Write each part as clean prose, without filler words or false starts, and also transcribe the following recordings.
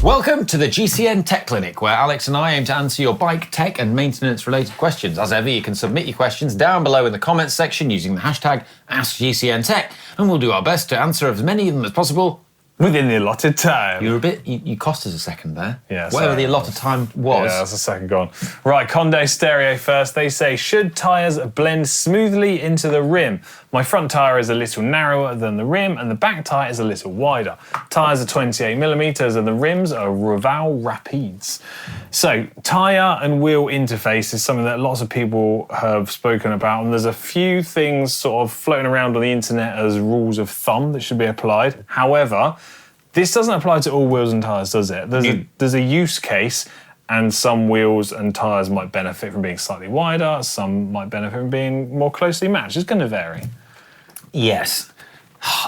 Welcome to the GCN Tech Clinic, where Alex and I aim to answer your bike, tech and maintenance related questions. As ever, you can submit your questions down below in the comments section using the hashtag AskGCNTech, and we'll do our best to answer as many of them as possible within the allotted time. You cost us a second there. Yeah, whatever the allotted time was. Yeah, that's a second gone. Right, Condé Stereo first. They say, should tyres blend smoothly into the rim? My front tyre is a little narrower than the rim and the back tyre is a little wider. Tyres are 28mm and the rims are Raval Rapides. So, tyre and wheel interface is something that lots of people have spoken about, and there's a few things sort of floating around on the internet as rules of thumb that should be applied. However, this doesn't apply to all wheels and tyres, does it? There's a use case, and some wheels and tyres might benefit from being slightly wider, some might benefit from being more closely matched. It's going to vary. Yes.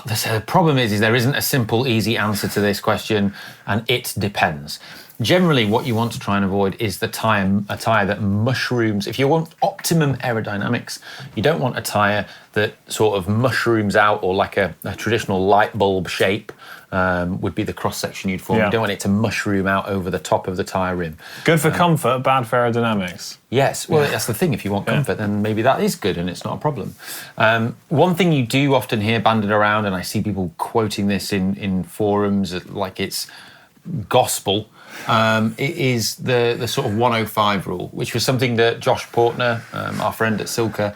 The problem is there isn't a simple, easy answer to this question, and it depends. Generally, what you want to try and avoid is a tyre that mushrooms. If you want optimum aerodynamics, you don't want a tyre that sort of mushrooms out, or like a traditional light bulb shape would be the cross-section you'd form. Yeah. You don't want it to mushroom out over the top of the tyre rim. Good for comfort, bad for aerodynamics. Yes, well, that's the thing. If you want comfort, then maybe that is good and it's not a problem. One thing you do often hear banded around, and I see people quoting this in forums like it's gospel, it is the sort of 105 rule, which was something that Josh Portner, our friend at Silka,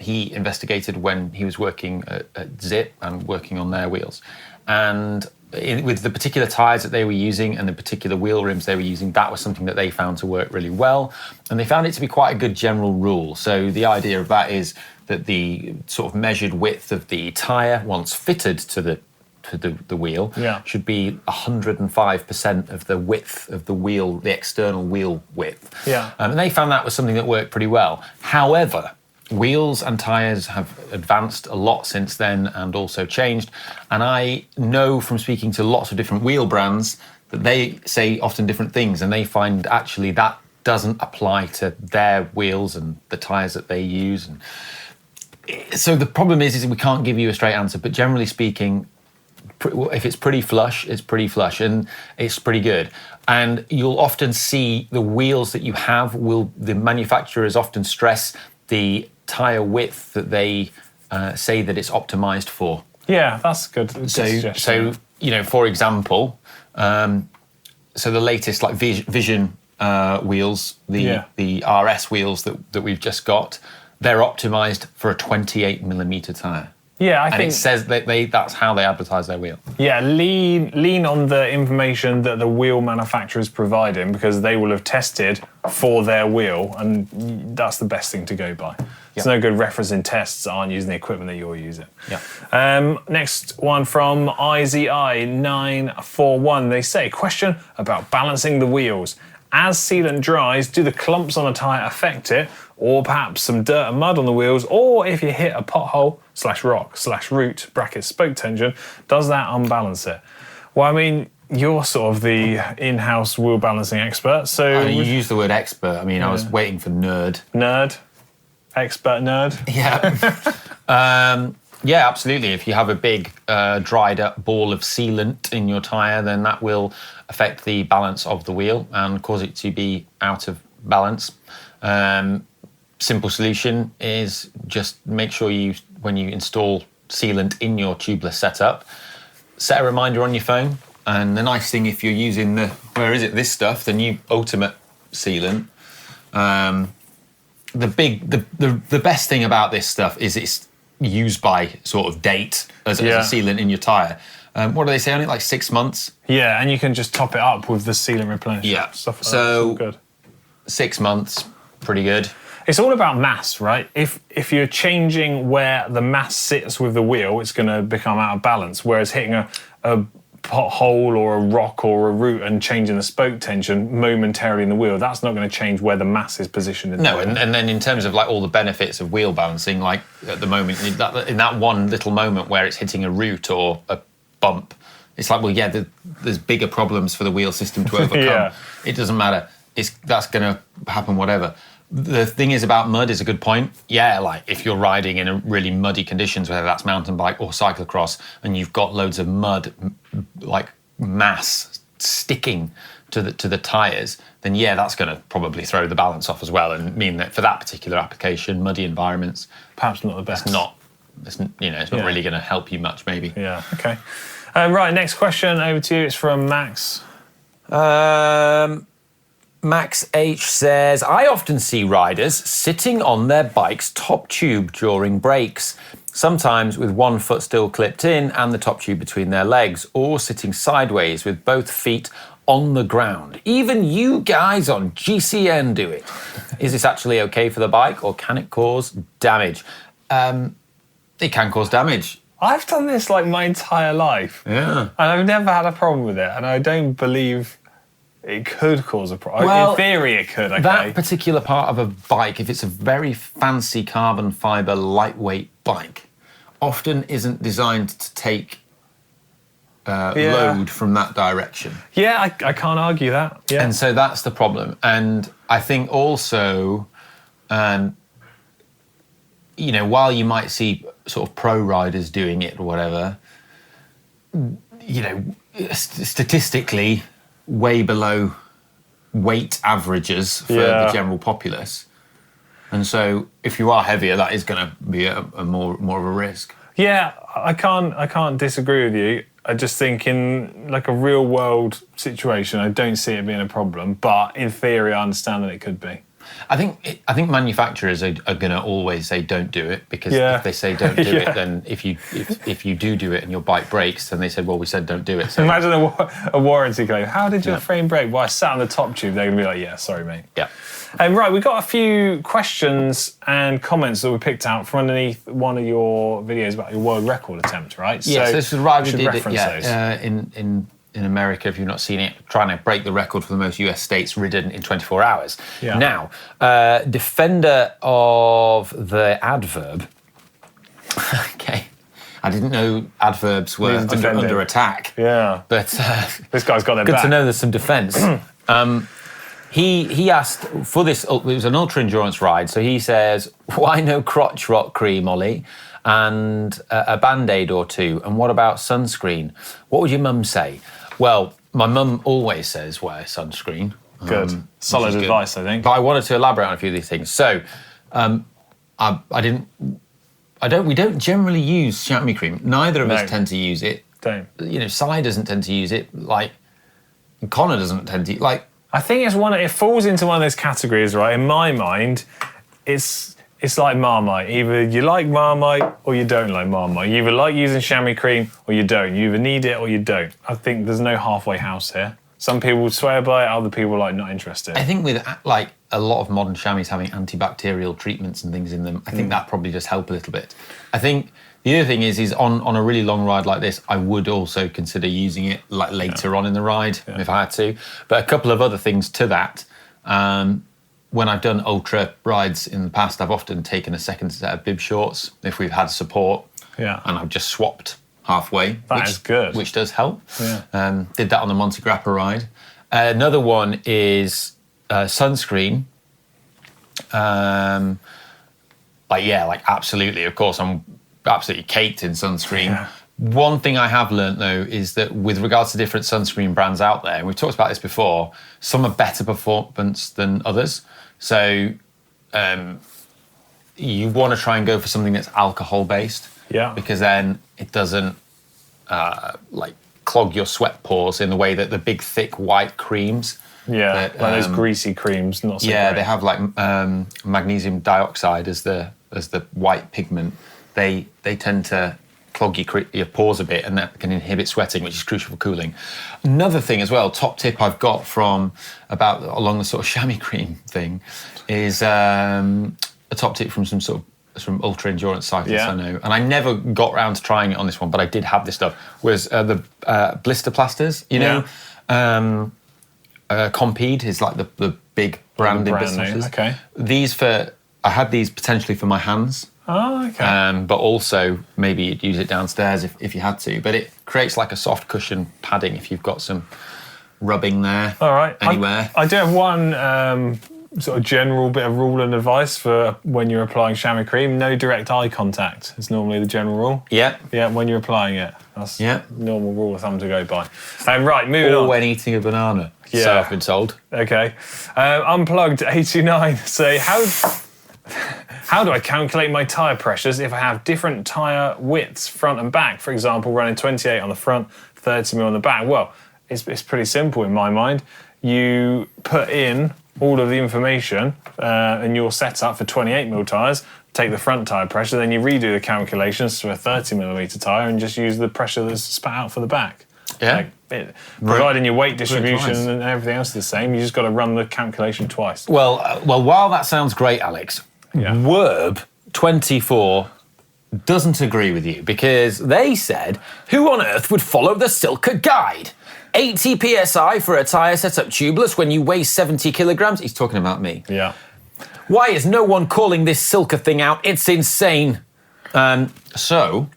he investigated when he was working at Zip and working on their wheels. And with the particular tyres that they were using and the particular wheel rims they were using, that was something that they found to work really well. And they found it to be quite a good general rule. So the idea of that is that the sort of measured width of the tyre, once fitted to the wheel, should be 105% of the width of the wheel, the external wheel width. Yeah. And they found that was something that worked pretty well. However, wheels and tyres have advanced a lot since then and also changed. And I know from speaking to lots of different wheel brands that they say often different things, and they find actually that doesn't apply to their wheels and the tyres that they use. And so the problem is we can't give you a straight answer, but generally speaking, if it's pretty flush, it's pretty flush and it's pretty good. And you'll often see the wheels that you have the manufacturers often stress the tyre width that they say that it's optimised for. Yeah, that's good. So for example, so the latest like Vision wheels, the RS wheels that we've just got, they're optimised for a 28mm tyre. Yeah, I think it says that that's how they advertise their wheel. Yeah, lean on the information that the wheel manufacturer is providing, because they will have tested for their wheel, and that's the best thing to go by. It's no good referencing tests that aren't using the equipment that you're using. Yeah. Next one from IZI941. They say, question about balancing the wheels. As sealant dries, do the clumps on a tyre affect it, or perhaps some dirt and mud on the wheels, or if you hit a pothole /rock/root (spoke tension), does that unbalance it? Well, I mean, you're sort of the in-house wheel balancing expert, so... you use the word expert. I mean, I was waiting for nerd. Nerd? Expert nerd? Yeah. Yeah, absolutely. If you have a big dried up ball of sealant in your tyre, then that will affect the balance of the wheel and cause it to be out of balance. Simple solution is just make sure when you install sealant in your tubeless setup, set a reminder on your phone. And the nice thing, if you're using this stuff, the new Ultimate sealant, the best thing about this stuff is it's used by sort of date as a sealant in your tyre. What do they say on it? Like 6 months? Yeah, and you can just top it up with the sealant replenishment. Yeah, stuff like so that. Good. 6 months, pretty good. It's all about mass, right? If you're changing where the mass sits with the wheel, it's going to become out of balance. Whereas hitting a pothole or a rock or a root and changing the spoke tension momentarily in the wheel, that's not going to change where the mass is positioned in the wheel. And then in terms of like all the benefits of wheel balancing, like at the moment, in that one little moment where it's hitting a root or a bump, it's like, well, yeah, there's bigger problems for the wheel system to overcome. It doesn't matter. That's going to happen, whatever. The thing is about mud is a good point. Yeah, like if you're riding in a really muddy conditions, whether that's mountain bike or cyclocross, and you've got loads of mud, like mass sticking to the tyres, then yeah, that's going to probably throw the balance off as well, and mean that for that particular application, muddy environments, perhaps not the best. It's not really going to help you much, maybe. Yeah. Okay. Right. Next question over to you. It's from Max. Max H says, I often see riders sitting on their bike's top tube during breaks, sometimes with one foot still clipped in and the top tube between their legs, or sitting sideways with both feet on the ground. Even you guys on GCN do it. Is this actually okay for the bike, or can it cause damage? It can cause damage. I've done this like my entire life. Yeah. And I've never had a problem with it. And I don't believe it could cause a problem. Well, in theory, it could, okay. That particular part of a bike, if it's a very fancy carbon fibre lightweight bike, often isn't designed to take load from that direction. Yeah, I can't argue that. Yeah. And so that's the problem. And I think also, while you might see sort of pro riders doing it or whatever, statistically, way below weight averages for the general populace. And so if you are heavier, that is going to be a more of a risk. Yeah, I can't disagree with you. I just think in like a real world situation, I don't see it being a problem. But in theory, I understand that it could be. I think manufacturers are going to always say don't do it, because if they say don't do it, then if you do it and your bike breaks, then they said, well, we said don't do it. So imagine a warranty claim. How did your frame break? Well, I sat on the top tube. They're going to be like, yeah, sorry, mate. Yeah. Right, we've got a few questions and comments that we picked out from underneath one of your videos about your world record attempt, right? Yes, this is right. We did it, in America, if you've not seen it, trying to break the record for the most US states ridden in 24 hours. Yeah. Now, defender of the adverb. Okay. I didn't know adverbs were under attack. Yeah. But this guy's got their good back. to know there's some defence. He asked for this, it was an ultra-endurance ride, so he says, why no crotch rot cream, Ollie? And a Band-Aid or two, and what about sunscreen? What would your mum say? Well, my mum always says wear sunscreen. Good. Solid advice, I think. But I wanted to elaborate on a few of these things. So, we don't generally use chamois cream. Neither of us tend to use it. Don't. Si doesn't tend to use it. Like, Connor doesn't tend to. Like, I think it falls into one of those categories, right? In my mind, it's like Marmite. Either you like Marmite or you don't like Marmite. You either like using chamois cream or you don't. You either need it or you don't. I think there's no halfway house here. Some people swear by it, other people are not interested. I think with like a lot of modern chamois having antibacterial treatments and things in them, I think that probably does help a little bit. I think the other thing is on a really long ride like this, I would also consider using it like later on in the ride if I had to. But a couple of other things to that. When I've done ultra rides in the past, I've often taken a second set of bib shorts if we've had support. Yeah. And I've just swapped halfway. That is good. Which does help. Yeah. Did that on the Monte Grappa ride. Another one is sunscreen. Absolutely. Of course, I'm absolutely caked in sunscreen. Yeah. One thing I have learnt, though, is that with regards to different sunscreen brands out there, and we've talked about this before, some are better performance than others. So you want to try and go for something that's alcohol-based. Yeah. Because then it doesn't clog your sweat pores in the way that the big, thick, white creams. Yeah, like those greasy creams, not so Yeah, great. they have like magnesium dioxide as the white pigment. They tend to clog your pores a bit, and that can inhibit sweating, which is crucial for cooling. Another thing as well, top tip I've got from along the sort of chamois cream thing is a top tip from from ultra endurance cyclists I know, and I never got around to trying it on this one, but I did have this stuff. Was the blister plasters, Compede is like the big brand in blister plasters. Okay. I had these potentially for my hands. Oh, okay. But also maybe you'd use it downstairs if you had to. But it creates like a soft cushion padding if you've got some rubbing there. All right. Anywhere. I do have one sort of general bit of rule and advice for when you're applying chamois cream? No direct eye contact is normally the general rule. Yeah. Yeah, when you're applying it. That's normal rule of thumb to go by. Right, moving on. Or when eating a banana, so I've been told. Okay. Unplugged 89 say, how do I calculate my tyre pressures if I have different tyre widths, front and back? For example, running 28 on the front, 30mm on the back. Well, it's pretty simple in my mind. You put in all of the information in your setup for 28mm tyres, take the front tyre pressure, then you redo the calculations to a 30mm tyre and just use the pressure that's spat out for the back. Yeah. Providing your weight distribution and everything else is the same, you just got to run the calculation twice. Well, while that sounds great, Alex, Werb24 doesn't agree with you because they said, who on earth would follow the Silka guide? 80 psi for a tyre setup tubeless when you weigh 70 kilograms? He's talking about me. Yeah. Why is no one calling this Silka thing out? It's insane. So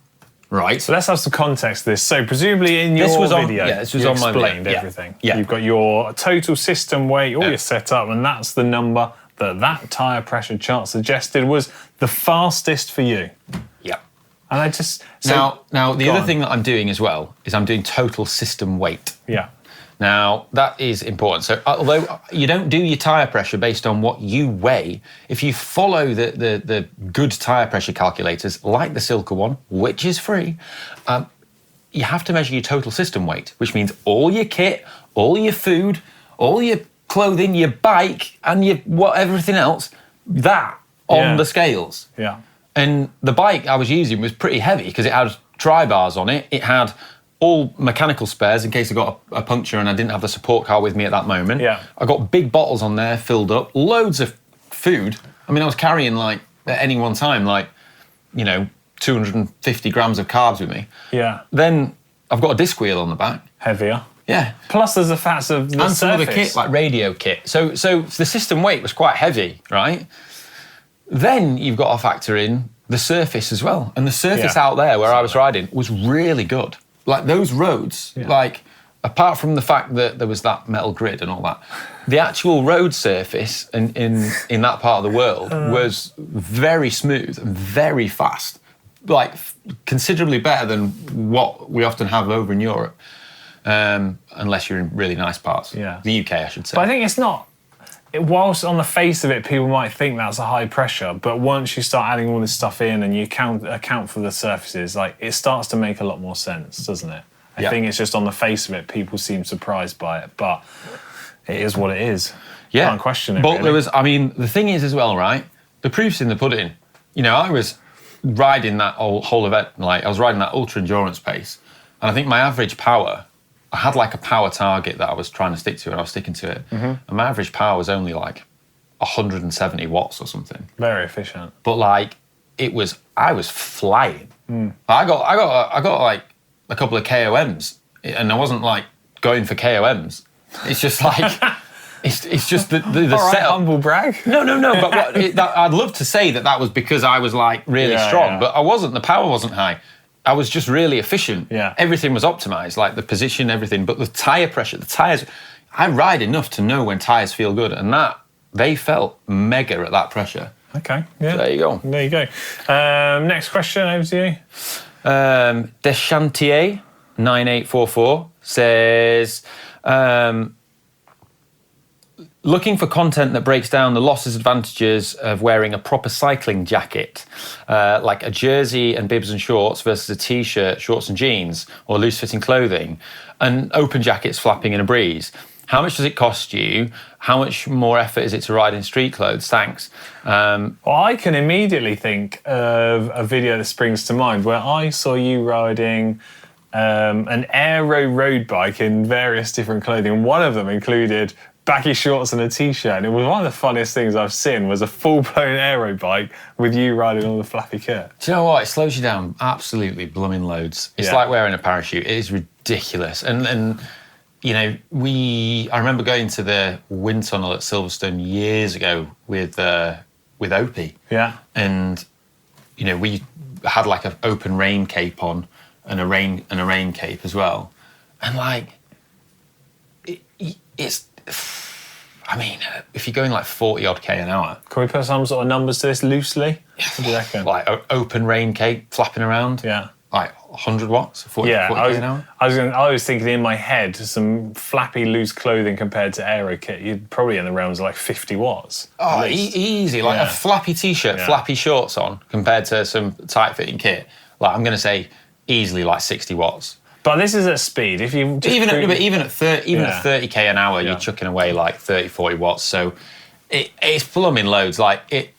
let's have some context to this. So presumably in your video, this was on my video. Explained everything. Yeah. You've got your total system weight, all your setup, and that's the number that tyre pressure chart suggested was the fastest for you. Yeah. And I just... Now the other thing that I'm doing as well is I'm doing total system weight. Yeah. Now, that is important. So although you don't do your tyre pressure based on what you weigh, if you follow the good tyre pressure calculators, like the Silka one, which is free, you have to measure your total system weight, which means all your kit, all your food, all your clothing, your bike, and everything else, that on the scales. Yeah. And the bike I was using was pretty heavy because it had dry bars on it. It had all mechanical spares in case I got a puncture and I didn't have the support car with me at that moment. Yeah. I got big bottles on there filled up, loads of food. I mean, I was carrying at any one time, 250 grams of carbs with me. Yeah. Then I've got a disc wheel on the back. Heavier. Yeah. Plus there's the fats of the and some surface. of the kit, like radio kit. So the system weight was quite heavy, right? Then you've got to factor in the surface as well. And the surface out there where I was riding was really good. Like those roads, apart from the fact that there was that metal grid and all that, the actual road surface in that part of the world was very smooth and very fast. Considerably better than what we often have over in Europe. Unless you're in really nice parts. Yeah. The UK, I should say. But I think it's not... Whilst on the face of it, people might think that's a high pressure, but once you start adding all this stuff in and you account for the surfaces, it starts to make a lot more sense, doesn't it? I think it's just on the face of it, people seem surprised by it, but it is what it is. Yeah. Can't question it, But really. the thing is as well, right? The proof's in the pudding. I was riding that whole event, I was riding that ultra endurance pace, and I think my average power, I had a power target that I was trying to stick to, and I was sticking to it. Mm-hmm. And my average power was only 170 watts or something. Very efficient. But I was flying. I got a couple of KOMs, and I wasn't going for KOMs. It's just it's just the All right, setup. Humble brag. No. But I'd love to say that was because I was really strong, but I wasn't. The power wasn't high. I was just really efficient. Yeah. Everything was optimized, the position, everything. But the tyre pressure, the tyres, I ride enough to know when tyres feel good, and they felt mega at that pressure. Okay, yeah. So there you go. There you go. Next question, over to you. Deschantier 9844 says, looking for content that breaks down the losses and advantages of wearing a proper cycling jacket, like a jersey and bibs and shorts versus a t-shirt, shorts and jeans, or loose-fitting clothing, and open jackets flapping in a breeze. How much does it cost you? How much more effort is it to ride in street clothes? Thanks. Well, I can immediately think of a video that springs to mind where I saw you riding an Aero road bike in various different clothing. One of them included baggy shorts and a t-shirt, and it was one of the funniest things I've seen was a full-blown Aero bike with you riding on the Flappy kit. Do you know what? It slows you down absolutely blooming loads. It's like wearing a parachute. It is ridiculous. And I remember going to the wind tunnel at Silverstone years ago with Opie. Yeah. And we had an open rain cape on and a rain cape as well. And it's I mean, if you're going like 40 odd K an hour. Can we put some sort of numbers to this loosely? What do you reckon? Like open rain cake flapping around. Yeah. Like 100 watts, 40 K an hour. I was thinking in my head, some flappy loose clothing compared to Aero kit, you'd probably in the realms of like 50 watts. Oh, easy. Like a flappy t-shirt, flappy shorts on compared to some tight fitting kit. Like I'm going to say easily like 60 watts. But this is at speed. If you just even at 30k an hour, you're chucking away like 30, 40 watts. So it's plumbing loads. Like it,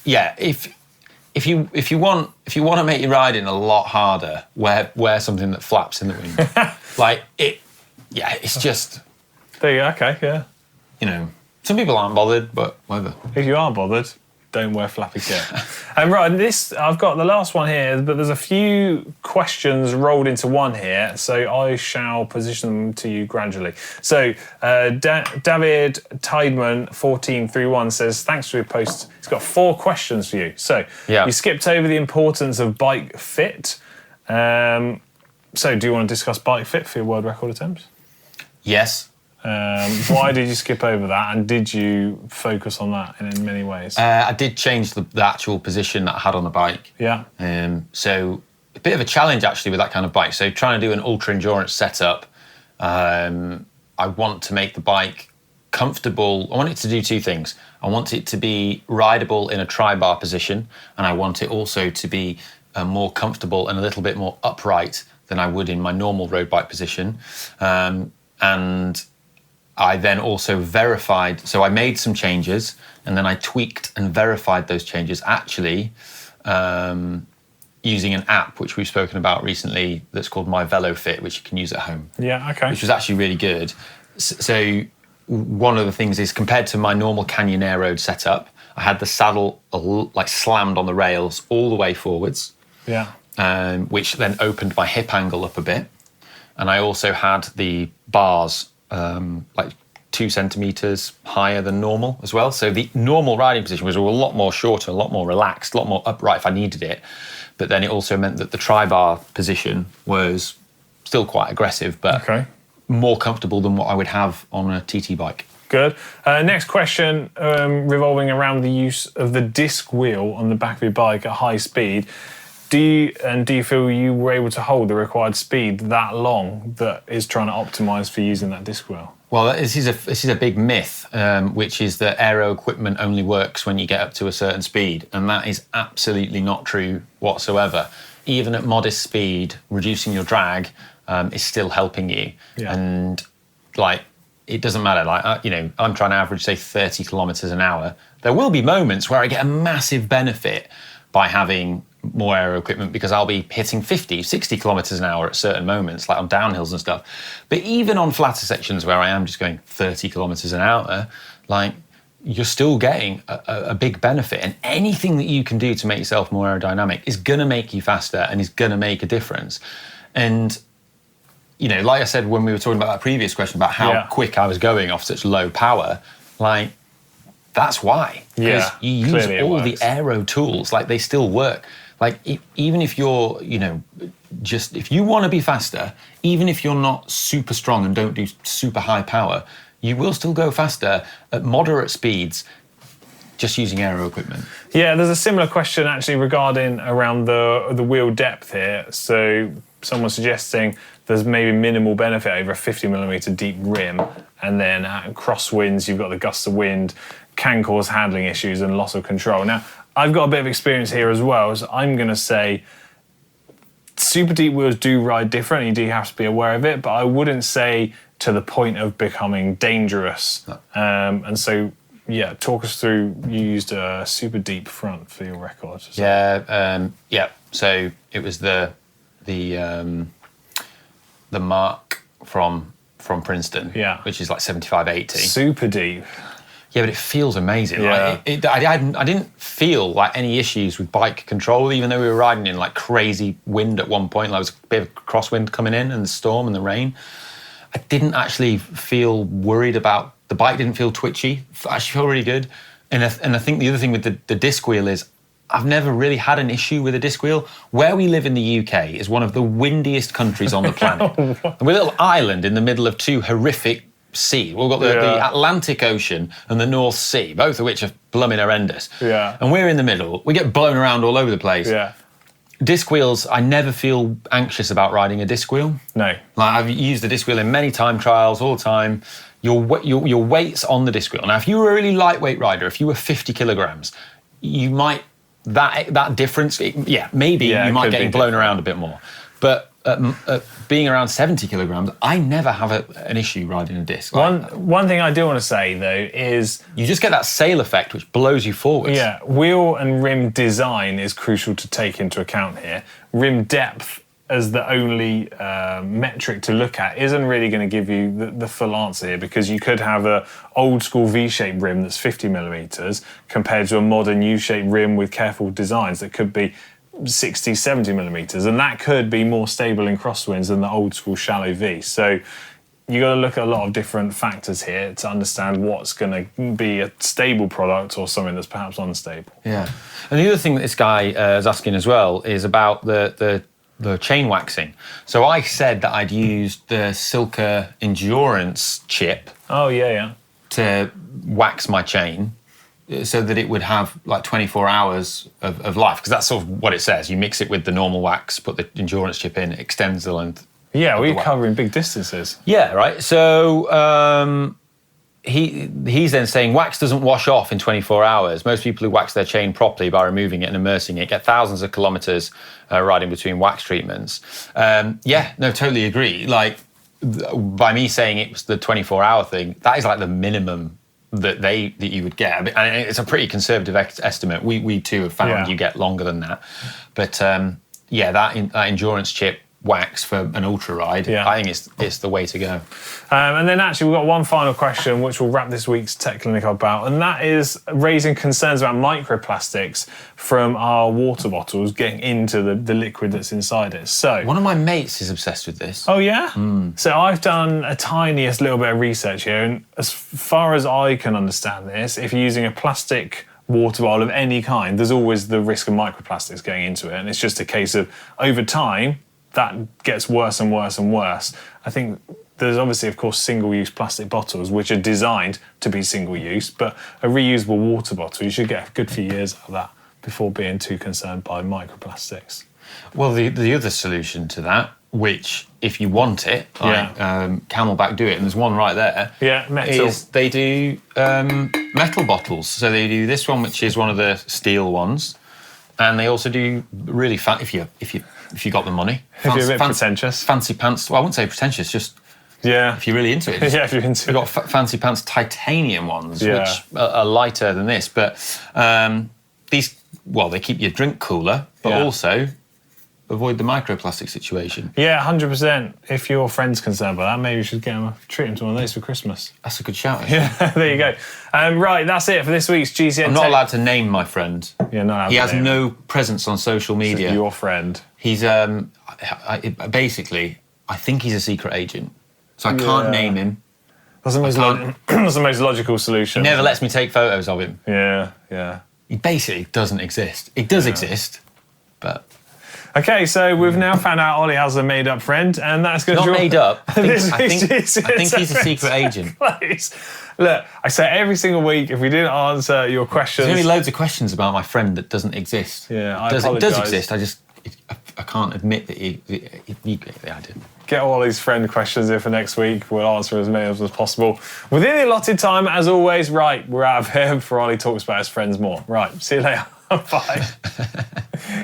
yeah. If you want to make your riding a lot harder, wear something that flaps in the wind. Like it, yeah. It's just there you go. Okay, yeah. You know, some people aren't bothered, but whatever. If you are bothered, don't wear flappy kit. Right, I've got the last one here, but there's a few questions rolled into one here, so I shall position them to you gradually. So, David Tideman 1431 says, thanks for your post. He's got 4 questions for you. So, you skipped over the importance of bike fit. So, do you want to discuss bike fit for your world record attempts? Yes. Why did you skip over that, and did you focus on that in many ways? I did change the actual position that I had on the bike. Yeah. So a bit of a challenge actually with that kind of bike. So trying to do an ultra endurance setup, I want to make the bike comfortable. I want it to do 2 things. I want it to be rideable in a tri-bar position, and I want it also to be more comfortable and a little bit more upright than I would in my normal road bike position. And I then also verified, so I made some changes and then I tweaked and verified those changes actually using an app which we've spoken about recently that's called My Velo Fit, which you can use at home. Yeah, okay. Which was actually really good. So one of the things is compared to my normal Canyon Aero setup, I had the saddle like slammed on the rails all the way forwards. Yeah. Which then opened my hip angle up a bit. And I also had the bars like 2 centimetres higher than normal as well. So the normal riding position was a lot more shorter, a lot more relaxed, a lot more upright if I needed it. But then it also meant that the tri-bar position was still quite aggressive, but more comfortable than what I would have on a TT bike. Good. Next question, revolving around the use of the disc wheel on the back of your bike at high speed. Do you feel you were able to hold the required speed that long that is trying to optimise for using that disc wheel? Well, this is a big myth, which is that aero equipment only works when you get up to a certain speed, and that is absolutely not true whatsoever. Even at modest speed, reducing your drag is still helping you, and like it doesn't matter. Like I'm trying to average say 30 kilometers an hour. There will be moments where I get a massive benefit by having more aero equipment because I'll be hitting 50, 60 kilometers an hour at certain moments, like on downhills and stuff. But even on flatter sections where I am just going 30 kilometers an hour, like you're still getting a big benefit. And anything that you can do to make yourself more aerodynamic is going to make you faster and is going to make a difference. And, like I said, when we were talking about that previous question about how quick I was going off such low power, like that's why. Because you use all the aero tools, like they still work. Like even if you're, if you want to be faster, even if you're not super strong and don't do super high power, you will still go faster at moderate speeds just using aero equipment. Yeah, there's a similar question actually regarding around the wheel depth here. So someone's suggesting there's maybe minimal benefit over a 50mm deep rim, and then at crosswinds you've got the gusts of wind, can cause handling issues and loss of control. Now, I've got a bit of experience here as well, so I'm going to say super deep wheels do ride different, you do have to be aware of it, but I wouldn't say to the point of becoming dangerous. No. And so, talk us through, you used a super deep front for your record. So. So it was the Mark from Princeton, which is like 75-80. Super deep. Yeah, but it feels amazing. Yeah. Like I didn't feel like any issues with bike control, even though we were riding in like crazy wind at one point. Like there was a bit of crosswind coming in and the storm and the rain. I didn't actually feel worried about, the bike didn't feel twitchy. I actually felt really good. And I think the other thing with the disc wheel is I've never really had an issue with a disc wheel. Where we live in the UK is one of the windiest countries on the planet. We're a little island in the middle of 2 horrific sea. We've got the Atlantic Ocean and the North Sea, both of which are blooming horrendous. Yeah. And we're in the middle. We get blown around all over the place. Yeah. Disc wheels, I never feel anxious about riding a disc wheel. No. Like I've used the disc wheel in many time trials, all the time. Your weight's on the disc wheel. Now, if you were a really lightweight rider, if you were 50 kilograms, you might, that difference, maybe you might get blown around a bit more. But being around 70 kilograms, I never have an issue riding a disc. One thing I do want to say, though, is... You just get that sail effect, which blows you forwards. Yeah, wheel and rim design is crucial to take into account here. Rim depth as the only metric to look at isn't really going to give you the full answer here, because you could have a old school V-shaped rim that's 50 millimeters compared to a modern U-shaped rim with careful designs that could be 60, 70 millimeters, and that could be more stable in crosswinds than the old school shallow V. So you got to look at a lot of different factors here to understand what's going to be a stable product or something that's perhaps unstable. Yeah, and the other thing that this guy is asking as well is about the chain waxing. So I said that I'd used the Silka Endurance chip. Oh, yeah. To wax my chain so that it would have like 24 hours of life, because that's sort of what it says. You mix it with the normal wax, put the endurance chip in, it extends the length. Yeah, we're covering big distances. Yeah, right. So he's then saying wax doesn't wash off in 24 hours. Most people who wax their chain properly by removing it and immersing it get thousands of kilometers riding between wax treatments. Totally agree. Like, by me saying it was the 24-hour thing, that is like the minimum that you would get. And it's a pretty conservative estimate. We too have found you get longer than that. But that endurance chip wax for an ultra ride, I think it's the way to go. And then actually we've got one final question which will wrap this week's Tech Clinic about, and that is raising concerns about microplastics from our water bottles getting into the liquid that's inside it. So one of my mates is obsessed with this. Oh yeah? So I've done a tiniest little bit of research here, and as far as I can understand this, if you're using a plastic water bottle of any kind, there's always the risk of microplastics going into it, and it's just a case of over time that gets worse and worse and worse. I think there's obviously, of course, single-use plastic bottles, which are designed to be single-use, but a reusable water bottle, you should get a good few years out of that before being too concerned by microplastics. Well, the other solution to that, which, if you want it, Camelback do it, and there's one right there. Yeah, metal. Is they do metal bottles. So they do this one, which is one of the steel ones, and they also do really if you got the money. If you're a bit pretentious. Fancy pants. Well, I wouldn't say pretentious, just if you're really into it. If you're into it. We've got fancy pants titanium ones, which are lighter than this. But these, they keep your drink cooler, but also avoid the microplastic situation. Yeah, 100%. If your friend's concerned by that, maybe you should treat him to one of those for Christmas. That's a good shout, actually. Yeah, there you go. Right, that's it for this week's GCN I'm not allowed to name my friend. Yeah, not allowed. He has no presence on social media. This is your friend. He's basically, I think he's a secret agent, so I can't name him. That's the most logical solution. He never lets me take photos of him. Yeah. He basically doesn't exist. It does exist, but... Okay, so we've now found out Ollie has a made-up friend, and that's going to Not made up. I think he's a secret agent. Please. Look, I say every single week, if we didn't answer your questions... There's only loads of questions about my friend that doesn't exist. Yeah, it does exist, I can't admit that I didn't. Get Ollie's friend questions in for next week. We'll answer as many of them as possible within the allotted time, as always. Right, we're out of here before Ollie talks about his friends more. Right, see you later. Bye.